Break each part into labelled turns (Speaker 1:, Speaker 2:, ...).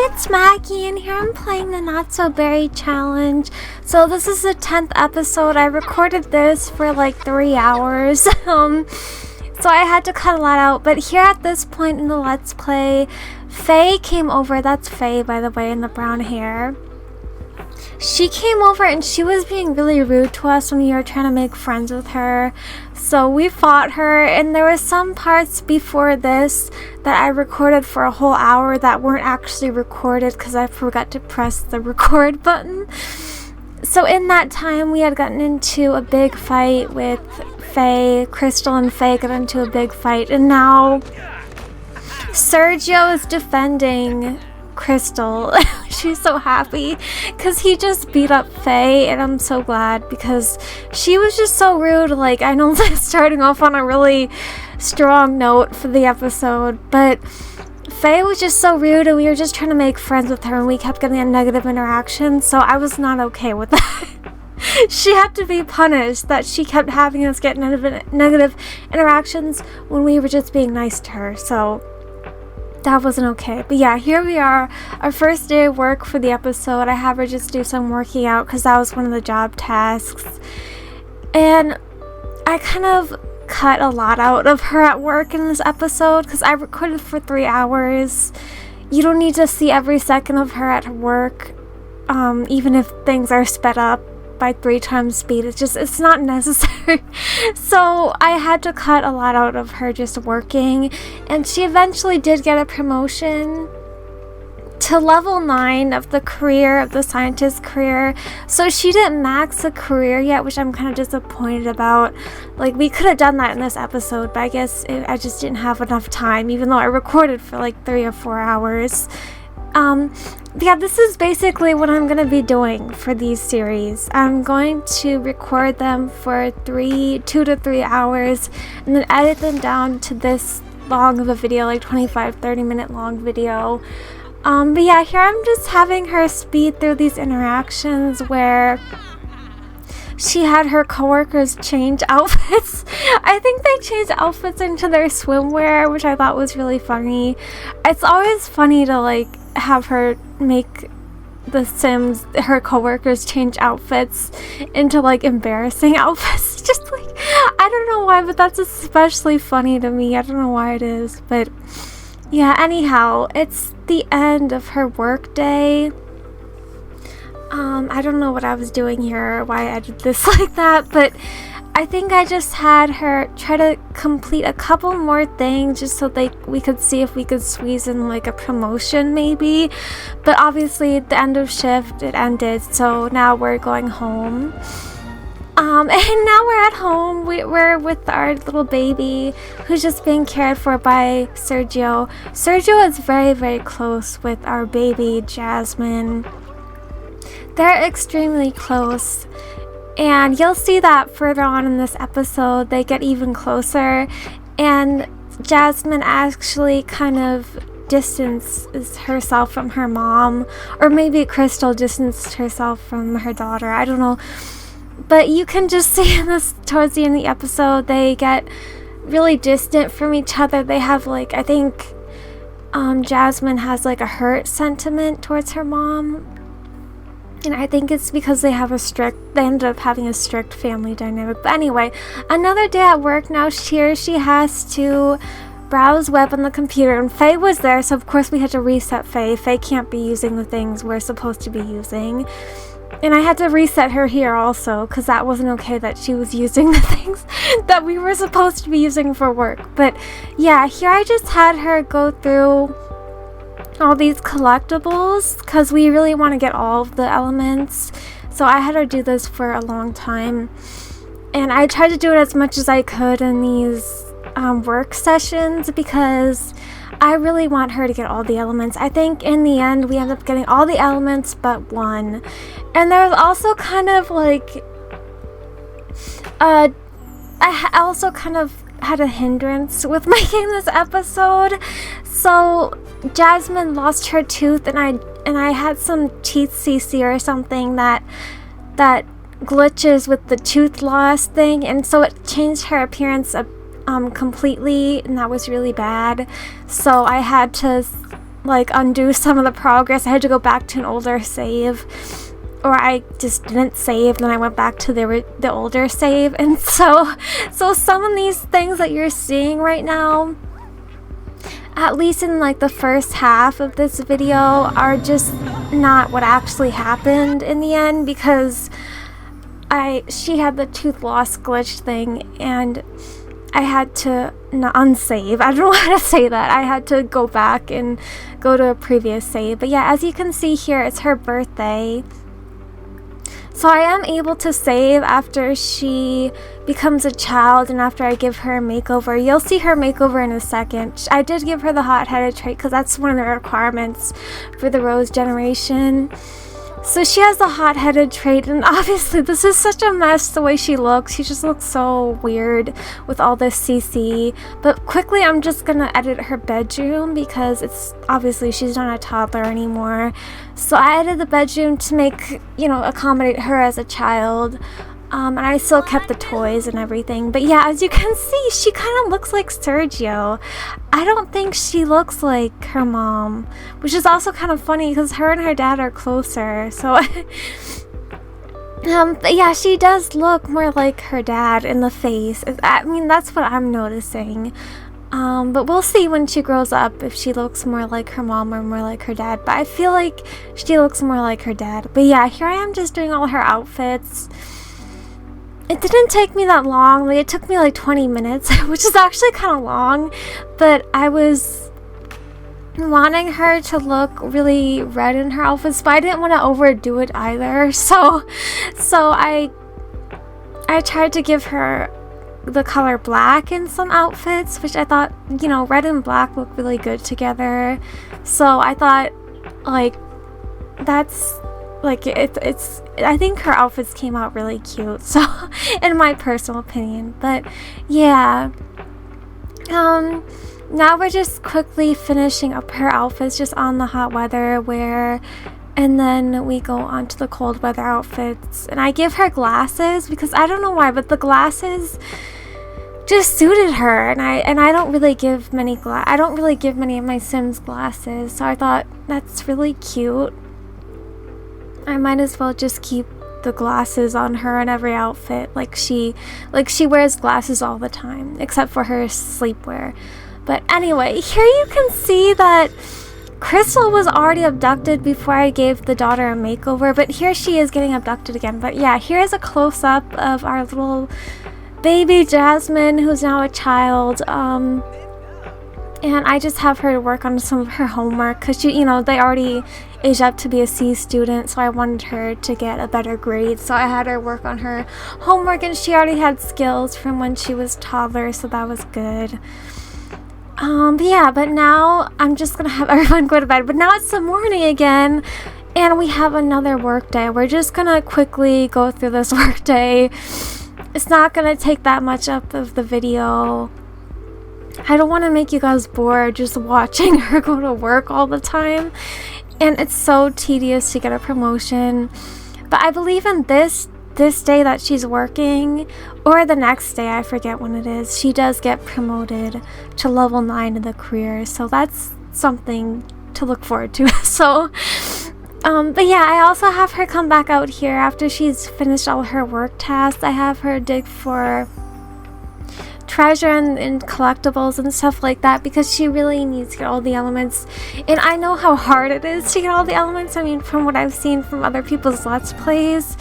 Speaker 1: it's Maggie, and here I'm playing the Not So Berry Challenge. So this is the 10th episode. I recorded this for like 3 hours, so I had to cut a lot out. But here at this point in the Let's Play, Faye came over. That's Faye, by the way, in the brown hair. She came over and she was being really rude to us when we were trying to make friends with her. So we fought her, and there were some parts before this that I recorded for a whole hour that weren't actually recorded because I forgot to press the record button. So in that time, we had gotten into a big fight with Faye. Crystal and Faye got into a big fight, and now Sergio is defending Crystal. She's so happy because he just beat up Faye, and I'm so glad because she was just so rude. Like, I know that's starting off on a really strong note for the episode, but Faye was just so rude, and we were just trying to make friends with her, and we kept getting a negative interaction, so I was not okay with that. She had to be punished that she kept having us get negative interactions when we were just being nice to her, so that wasn't okay. But yeah, here we are, our first day of work for the episode. I have her just do some working out because that was one of the job tasks, and I kind of cut a lot out of her at work in this episode because I recorded for 3 hours. You don't need to see every second of her at work, even if things are sped up by 3 times speed. It's not necessary. So I had to cut a lot out of her just working, and she eventually did get a promotion to level 9 of the scientist career. So she didn't max the career yet, which I'm kind of disappointed about. Like, we could have done that in this episode, but I guess I just didn't have enough time, even though I recorded for like 3 or 4 hours. Yeah, this is basically what I'm going to be doing for these series. I'm going to record them for 2 to 3 hours and then edit them down to this long of a video, like 25-30 minute long video. But yeah, here I'm just having her speed through these interactions where she had her coworkers change outfits. I think they changed outfits into their swimwear, which I thought was really funny. It's always funny to like have her make her coworkers change outfits into like embarrassing outfits. Just like, I don't know why, but that's especially funny to me. I don't know why it is, but yeah, anyhow, it's the end of her work day. I don't know what I was doing here, why I did this like that, but I think I just had her try to complete a couple more things just so we could see if we could squeeze in like a promotion maybe. But obviously at the end of shift it ended, so now we're going home. And now we're at home. We're with our little baby who's just being cared for by Sergio. Sergio is very, very close with our baby Jasmine. They're extremely close, and you'll see that further on in this episode. They get even closer, and Jasmine actually kind of distances herself from her mom, or maybe Crystal distanced herself from her daughter. I don't know, but you can just see in this towards the end of the episode they get really distant from each other. They have like, I think Jasmine has like a hurt sentiment towards her mom. And I think it's because they ended up having a strict family dynamic. But anyway, another day at work now. Here she has to browse web on the computer, and Faye was there, so of course we had to reset Faye. Faye can't be using the things we're supposed to be using. And I had to reset her here also, because that wasn't okay that she was using the things that we were supposed to be using for work. But yeah, here I just had her go through all these collectibles because we really want to get all of the elements, so I had her do this for a long time, and I tried to do it as much as I could in these work sessions because I really want her to get all the elements. I think in the end we end up getting all the elements but one. And there's also kind of like I also kind of had a hindrance with making this episode. So Jasmine lost her tooth, and I had some teeth CC or something that glitches with the tooth loss thing, and so it changed her appearance completely, and that was really bad. So I had to like undo some of the progress. I had to go back to an older save, or I just didn't save, then I went back to the older save. And so some of these things that you're seeing right now, at least in like the first half of this video, are just not what actually happened in the end, because she had the tooth loss glitch thing, and I had to unsave. I don't know how to say that. I had to go back and go to a previous save. But yeah, as you can see here, it's her birthday. So I am able to save after she becomes a child and after I give her a makeover. You'll see her makeover in a second. I did give her the hot-headed trait because that's one of the requirements for the Rose generation. So she has the hot-headed trait, and obviously this is such a mess the way she looks. She just looks so weird with all this CC. But quickly I'm just gonna edit her bedroom because it's obviously she's not a toddler anymore. So I edited the bedroom to make, you know, accommodate her as a child. And I still kept the toys and everything. But yeah, as you can see, she kind of looks like Sergio. I don't think she looks like her mom, which is also kind of funny because her and her dad are closer. So but yeah, she does look more like her dad in the face. I mean, that's what I'm noticing. But we'll see when she grows up if she looks more like her mom or more like her dad. But I feel like she looks more like her dad. But yeah, here I am just doing all her outfits. It didn't take me that long. Like, it took me like 20 minutes, which is actually kind of long. But I was wanting her to look really red in her outfits, but I didn't want to overdo it either. So I tried to give her the color black in some outfits, which I thought, you know, red and black look really good together. So I thought, like, that's like it's I think her outfits came out really cute, so in my personal opinion. But yeah, now we're just quickly finishing up her outfits just on the hot weather wear, and then we go on to the cold weather outfits. And I give her glasses because I don't know why, but the glasses just suited her, and I don't really give many of my Sims glasses, so I thought that's really cute. I might as well just keep the glasses on her in every outfit, like she wears glasses all the time, except for her sleepwear. But anyway, here you can see that Crystal was already abducted before I gave the daughter a makeover, but here she is getting abducted again. But yeah, here's a close-up of our little baby Jasmine, who's now a child. And I just have her work on some of her homework because she, you know, they already aged up to be a C student, so I wanted her to get a better grade. So I had her work on her homework, and she already had skills from when she was toddler, so that was good. But yeah, but now I'm just gonna have everyone go to bed. But now it's the morning again, and we have another work day. We're just gonna quickly go through this work day. It's not gonna take that much up of the video. I don't want to make you guys bored just watching her go to work all the time, and it's so tedious to get a promotion. But I believe in this day that she's working, or the next day, I forget when it is, she does get promoted to level 9 in the career, so that's something to look forward to. So but yeah, I also have her come back out here after she's finished all her work tasks. I have her dig for treasure and collectibles and stuff like that, because she really needs to get all the elements, and I know how hard it is to get all the elements. I mean, from what I've seen from other people's Let's Plays,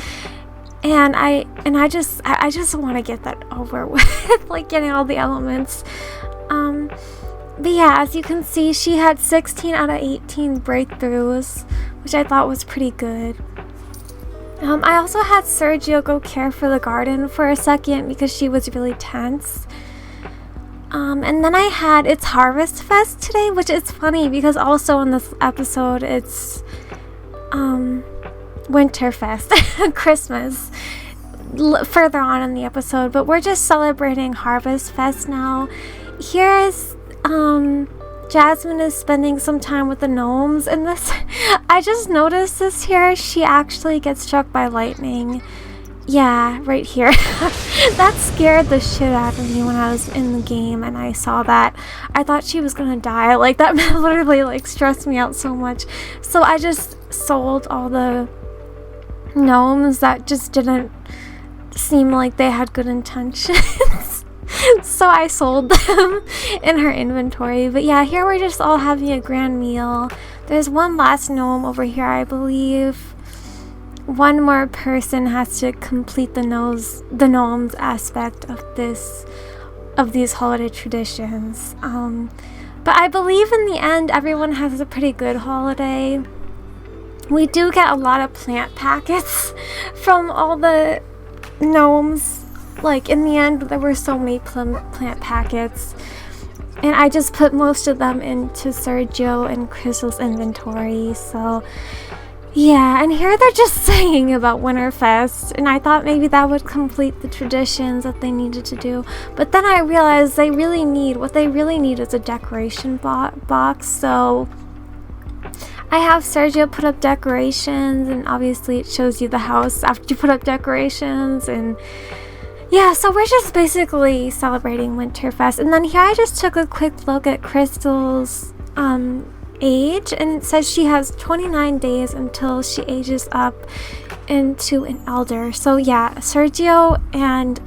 Speaker 1: and I just want to get that over with, like getting all the elements. But yeah, as you can see, she had 16 out of 18 breakthroughs, which I thought was pretty good. I also had Sergio go care for the garden for a second because she was really tense. And then I had It's Harvest Fest today, which is funny because also in this episode it's Winterfest, Christmas, further on in the episode. But we're just celebrating Harvest Fest now. Here's Jasmine is spending some time with the gnomes, and this I just noticed this here, she actually gets struck by lightning. Yeah, right here. That scared the shit out of me when I was in the game and I saw that. I thought she was gonna die. Like, that literally, like, stressed me out so much. So I just sold all the gnomes that just didn't seem like they had good intentions. So I sold them in her inventory. But yeah, here we're just all having a grand meal. There's one last gnome over here, I believe. One more person has to complete the gnomes aspect of these holiday traditions. But I believe in the end everyone has a pretty good holiday. We do get a lot of plant packets from all the gnomes. Like, in the end there were so many plant packets, and I just put most of them into Sergio and Crystal's inventory. So yeah, and here they're just singing about Winterfest, and I thought maybe that would complete the traditions that they needed to do. But then I realized what they really need is a decoration box. So I have Sergio put up decorations, and obviously it shows you the house after you put up decorations. And yeah, so we're just basically celebrating Winterfest. And then here I just took a quick look at Crystal's age, and it says she has 29 days until she ages up into an elder. So yeah, Sergio and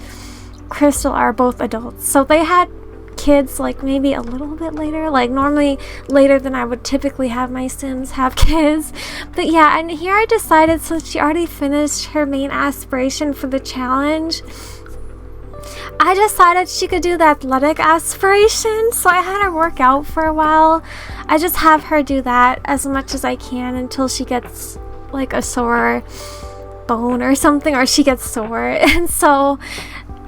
Speaker 1: Crystal are both adults, so they had kids like maybe a little bit later, like normally later than I would typically have my Sims have kids. But yeah, and here I decided, since she already finished her main aspiration for the challenge, I decided she could do the athletic aspiration. So I had her work out for a while. I just have her do that as much as I can until she gets like a sore bone or something, or she gets sore. And so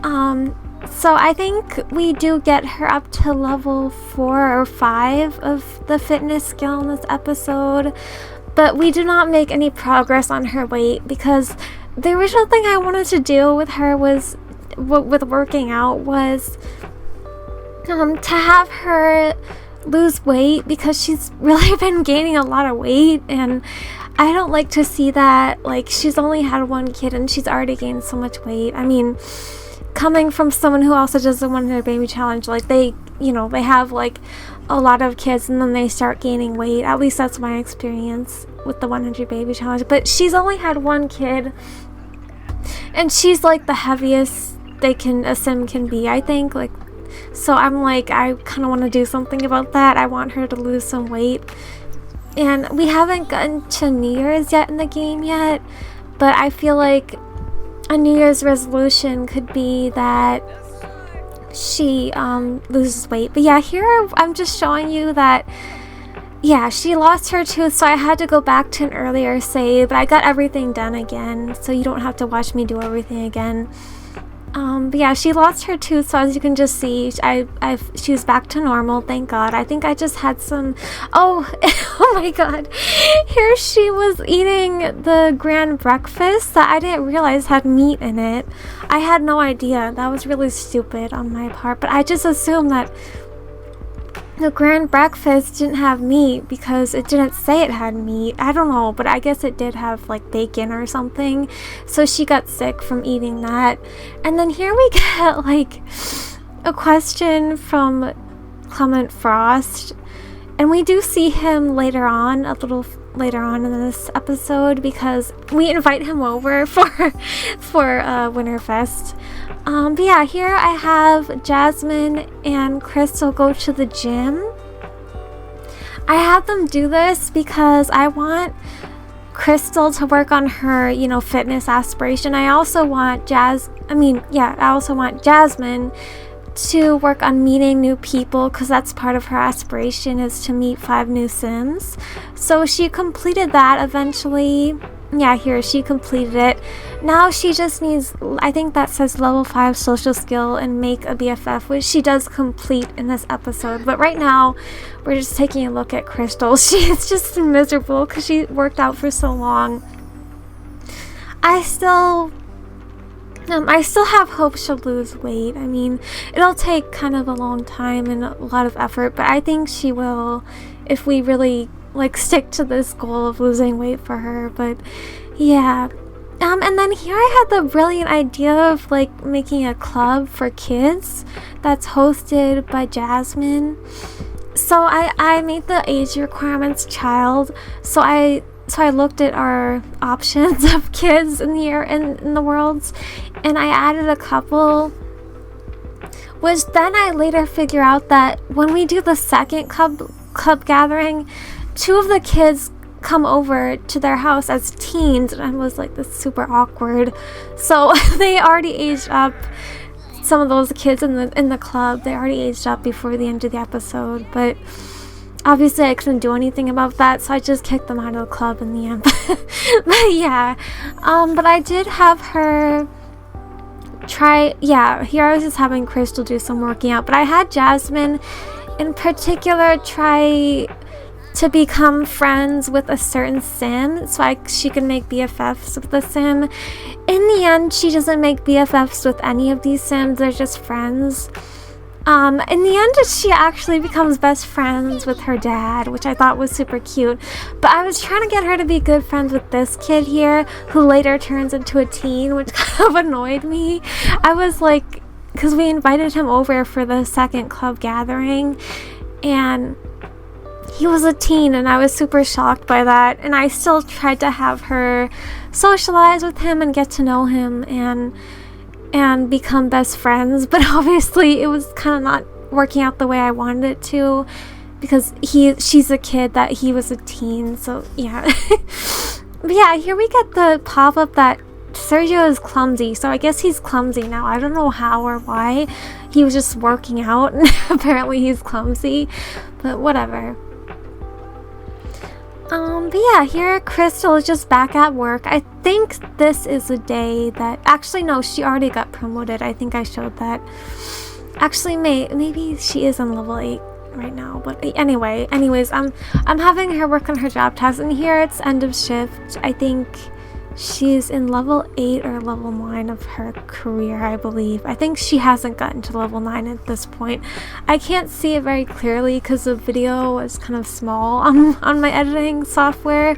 Speaker 1: I think we do get her up to level 4 or 5 of the fitness skill in this episode, but we do not make any progress on her weight, because the original thing I wanted to do with her was with working out was to have her lose weight, because she's really been gaining a lot of weight, and I don't like to see that. Like, she's only had one kid and she's already gained so much weight. I mean, coming from someone who also does the 100 baby challenge, like, they have like a lot of kids and then they start gaining weight. At least that's my experience with the 100 baby challenge. But she's only had one kid, and she's like the heaviest a sim can be, I think. Like, so I'm like, I kind of want to do something about that. I want her to lose some weight. And we haven't gotten to New Year's yet in the game yet, but I feel like a New Year's resolution could be that she loses weight. But yeah, here I'm just showing you that, yeah, she lost her tooth, so I had to go back to an earlier save, but I got everything done again, so you don't have to watch me do everything again. But yeah, she lost her tooth, so as you can just see, she was back to normal, thank God. I think I just had some, oh my God, here she was eating the grand breakfast that I didn't realize had meat in it. I had no idea. That was really stupid on my part, but I just assumed that the grand breakfast didn't have meat because it didn't say it had meat. I don't know, but I guess it did have like bacon or something. So she got sick from eating that. And then here we get like a question from Clement Frost. And we do see him later on, a little later on in this episode, because we invite him over for Winterfest. But yeah, here I have Jasmine and Crystal go to the gym. I have them do this because I want Crystal to work on her, fitness aspiration. I also want Jasmine to work on meeting new people, because that's part of her aspiration, is to meet 5 new Sims. So she completed that eventually. Yeah, here, she completed it. Now she just needs, I think that says level 5 social skill and make a BFF, which she does complete in this episode. But right now, we're just taking a look at Crystal. She's just miserable because she worked out for so long. I still have hope she'll lose weight. I mean, it'll take kind of a long time and a lot of effort, but I think she will if we really stick to this goal of losing weight for her. But yeah, And then here I had the brilliant idea of like making a club for kids that's hosted by Jasmine. So I made the age requirements child. So I looked at our options of kids in the worlds, and I added a couple, which then I later figure out that when we do the second club gathering, 2 of the kids come over to their house as teens, and I was like, this is super awkward. So they already aged up. Some of those kids in the club, they already aged up before the end of the episode, but obviously I couldn't do anything about that, so I just kicked them out of the club in the end. But yeah, but I did have her try, yeah, here I was just having Crystal do some working out, but I had Jasmine in particular try to become friends with a certain sim, so she can make BFFs with the sim. In the end, she doesn't make BFFs with any of these sims, they're just friends. In the end, she actually becomes best friends with her dad, which I thought was super cute. But I was trying to get her to be good friends with this kid here, who later turns into a teen, which kind of annoyed me. I was like, because we invited him over for the second club gathering, and he was a teen, and I was super shocked by that. And I still tried to have her socialize with him and get to know him and become best friends, but obviously it was kind of not working out the way I wanted it to, because she's a kid that he was a teen. So yeah. But yeah, here we get the pop-up that Sergio is clumsy, so I guess he's clumsy now. I don't know how or why. He was just working out and apparently he's clumsy, but whatever. But yeah, here Crystal is just back at work. I think this is a day that, actually no, she already got promoted. I think I showed that. Actually, maybe she is on level 8 right now, but anyways, I'm having her work on her job task, and here it's end of shift. I think she's in level 8 or level 9 of her career, I believe. I think she hasn't gotten to level 9 at this point. I can't see it very clearly because the video is kind of small on my editing software.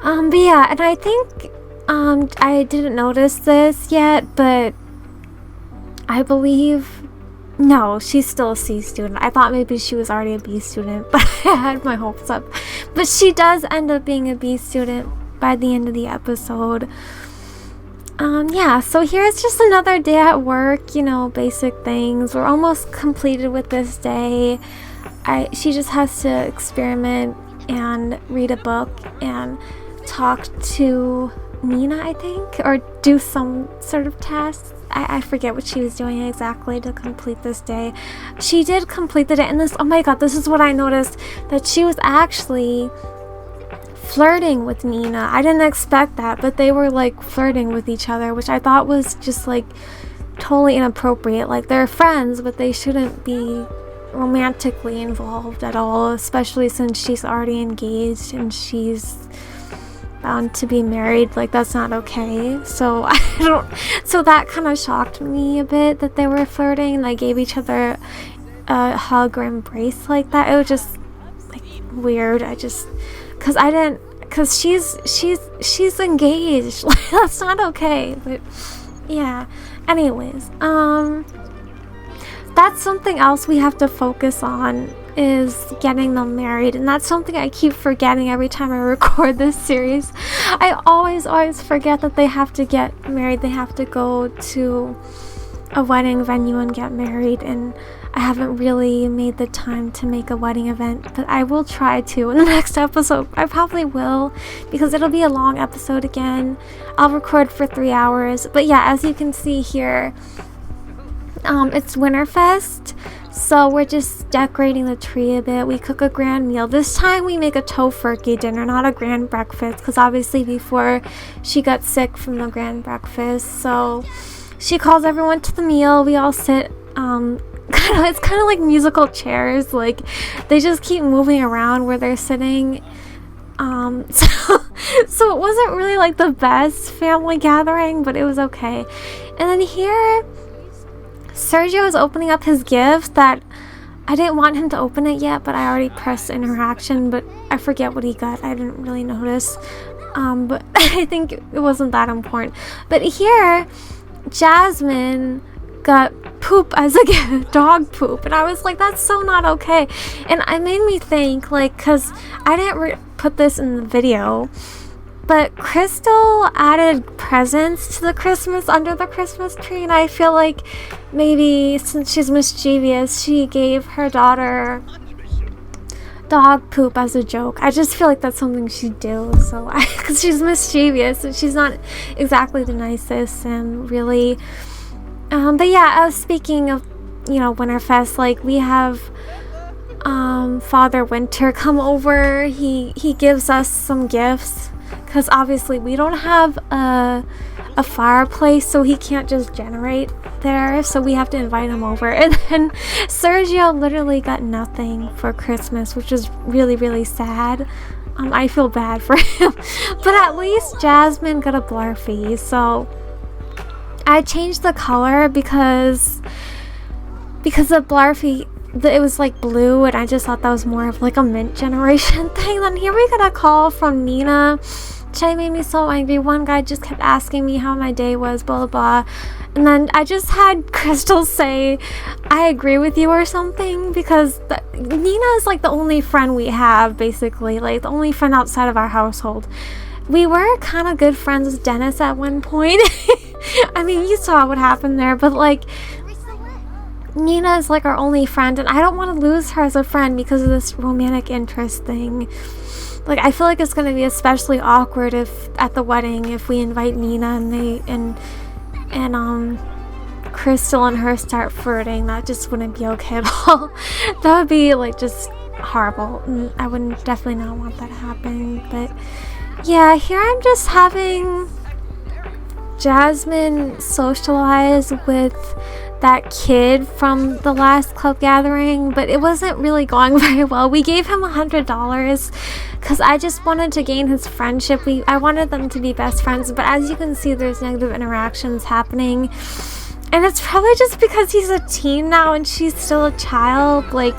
Speaker 1: But yeah, and I think I didn't notice this yet, but I believe, no, she's still a C student. I thought maybe she was already a B student, but I had my hopes up. But she does end up being a B student by the end of the episode. Yeah, so here's just another day at work, you know, basic things. We're almost completed with this day. She just has to experiment and read a book and talk to Nina, I think, or do some sort of tasks. I forget what she was doing exactly to complete this day. She did complete the day, and this, oh my god, this is what I noticed, that she was actually flirting with Nina. I didn't expect that, but they were like flirting with each other, which I thought was just like totally inappropriate. Like, they're friends, but they shouldn't be romantically involved at all, especially since she's already engaged and she's bound to be married. Like, that's not okay. So so that kind of shocked me a bit that they were flirting and they gave each other a hug or embrace like that. It was just like weird. Because she's engaged. Like, that's not okay. But yeah, anyways, that's something else we have to focus on, is getting them married, and that's something I keep forgetting every time I record this series. I always forget that they have to get married. They have to go to a wedding venue and get married, and I haven't really made the time to make a wedding event, but I will try to in the next episode. I probably will, because it'll be a long episode again. I'll record for 3 hours. But yeah, as you can see here, it's Winterfest, so we're just decorating the tree a bit. We cook a grand meal. This time we make a tofurkey dinner, not a grand breakfast, because obviously before she got sick from the grand breakfast. So she calls everyone to the meal. We all sit, it's kind of like musical chairs. Like, they just keep moving around where they're sitting. So it wasn't really like the best family gathering, but it was okay. And then here, Sergio is opening up his gift that I didn't want him to open it yet, but I already pressed interaction, but I forget what he got. I didn't really notice. But I think it wasn't that important. But here, Jasmine got poop as a gift, dog poop, and I was like, that's so not okay. And it made me think, like, because I didn't put this in the video, but Crystal added presents to the under the Christmas tree, and I feel like maybe since she's mischievous, she gave her daughter dog poop as a joke. I just feel like that's something she'd do, so because she's mischievous and she's not exactly the nicest, and really but yeah, speaking of, you know, Winterfest, like, we have Father Winter come over. He gives us some gifts, because obviously we don't have a fireplace, so he can't just generate there, so we have to invite him over. And then Sergio literally got nothing for Christmas, which is really, really sad. I feel bad for him. But at least Jasmine got a Blarfy, so I changed the color because the Blarfy, it was like blue, and I just thought that was more of like a mint generation thing. Then here we got a call from Nina. She made me so angry. One guy just kept asking me how my day was, blah blah blah, and then I just had Crystal say, I agree with you or something, because Nina is like the only friend we have, basically, like the only friend outside of our household. We were kind of good friends with Dennis at one point. I mean, you saw what happened there, but like, Nina is like our only friend, and I don't want to lose her as a friend because of this romantic interest thing. Like, I feel like it's going to be especially awkward if at the wedding, if we invite Nina and Crystal and her start flirting. That just wouldn't be okay at all. That would be like just horrible, and I wouldn't definitely not want that to happen. But yeah, here I'm just having Jasmine socialize with that kid from the last club gathering, but it wasn't really going very well. We gave him $100 because I just wanted to gain his friendship. I wanted them to be best friends, but as you can see, there's negative interactions happening, and it's probably just because he's a teen now and she's still a child. Like,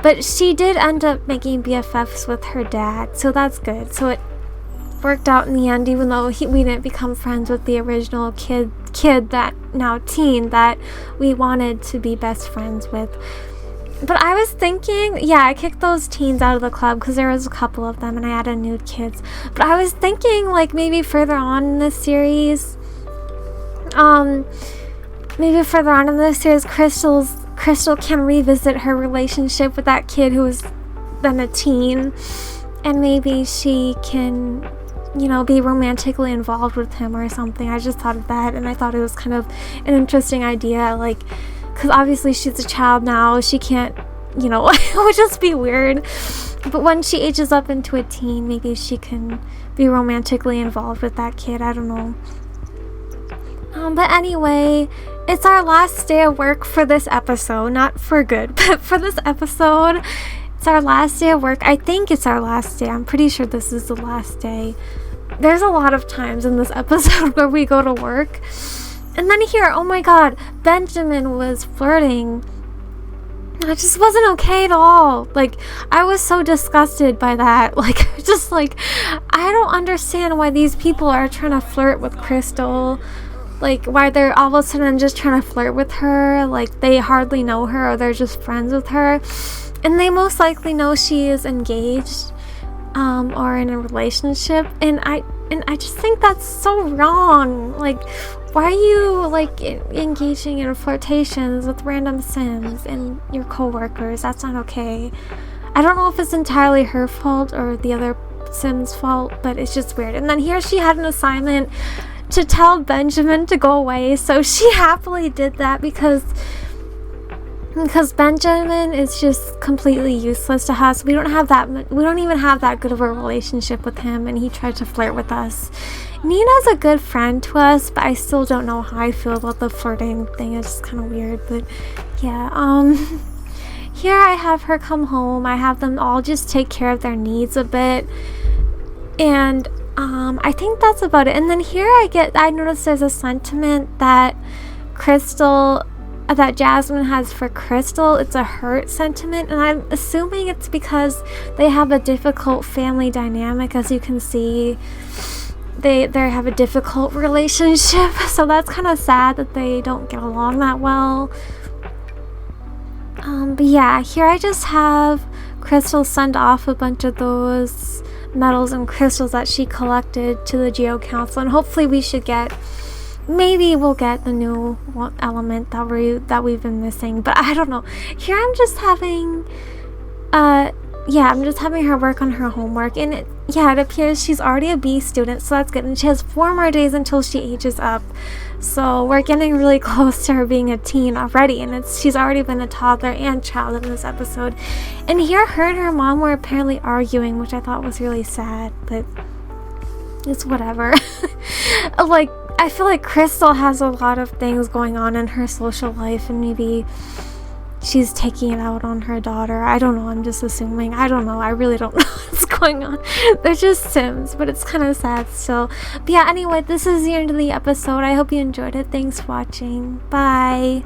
Speaker 1: but she did end up making BFFs with her dad, so that's good. So it worked out in the end, even though we didn't become friends with the original kid that now teen that we wanted to be best friends with. But I was thinking, yeah, I kicked those teens out of the club because there was a couple of them and I added new kids. But I was thinking, like, maybe further on in this series, Crystal can revisit her relationship with that kid who was then a teen, and maybe she can, you know, be romantically involved with him or something. I just thought of that, and I thought it was kind of an interesting idea, like, because obviously she's a child now, she can't, you know, it would just be weird. But when she ages up into a teen, maybe she can be romantically involved with that kid. I don't know. But anyway, it's our last day of work for this episode. Not for good, but for this episode. It's our last day of work. I think it's our last day. I'm pretty sure this is the last day. There's a lot of times in this episode where we go to work. And then here, oh my god, Benjamin was flirting. It just wasn't okay at all. Like, I was so disgusted by that. Like, just like, I don't understand why these people are trying to flirt with Crystal. Like, why they're all of a sudden just trying to flirt with her. Like, they hardly know her, or they're just friends with her. And they most likely know she is engaged, or in a relationship. And I just think that's so wrong. Like, why are you, like, engaging in flirtations with random Sims and your coworkers? That's not okay. I don't know if it's entirely her fault or the other Sims' fault, but it's just weird. And then here she had an assignment to tell Benjamin to go away, so she happily did that because Benjamin is just completely useless to us. We don't even have that good of a relationship with him, and he tried to flirt with us. Nina's a good friend to us, but I still don't know how I feel about the flirting thing. It's just kind of weird, but yeah. Here I have her come home. I have them all just take care of their needs a bit, and I think that's about it. And then here I noticed there's a sentiment that Crystal that Jasmine has for Crystal, it's a hurt sentiment, and I'm assuming it's because they have a difficult family dynamic. As you can see, they have a difficult relationship, so that's kind of sad that they don't get along that well. But yeah, here I just have Crystal send off a bunch of those metals and crystals that she collected to the Geo Council, and hopefully we should get, maybe we'll get the new element that we've been missing, but I don't know. Here I'm just having I'm just having her work on her homework, and it appears she's already a B student, so that's good, and she has 4 more days until she ages up, so we're getting really close to her being a teen already, and she's already been a toddler and child in this episode. And here her and her mom were apparently arguing, which I thought was really sad, but it's whatever. Like, I feel like Crystal has a lot of things going on in her social life, and maybe she's taking it out on her daughter. I don't know, I'm just assuming. I don't know, I really don't know what's going on. They're just Sims, but it's kind of sad still. But yeah, anyway, this is the end of the episode. I hope you enjoyed it. Thanks for watching. Bye.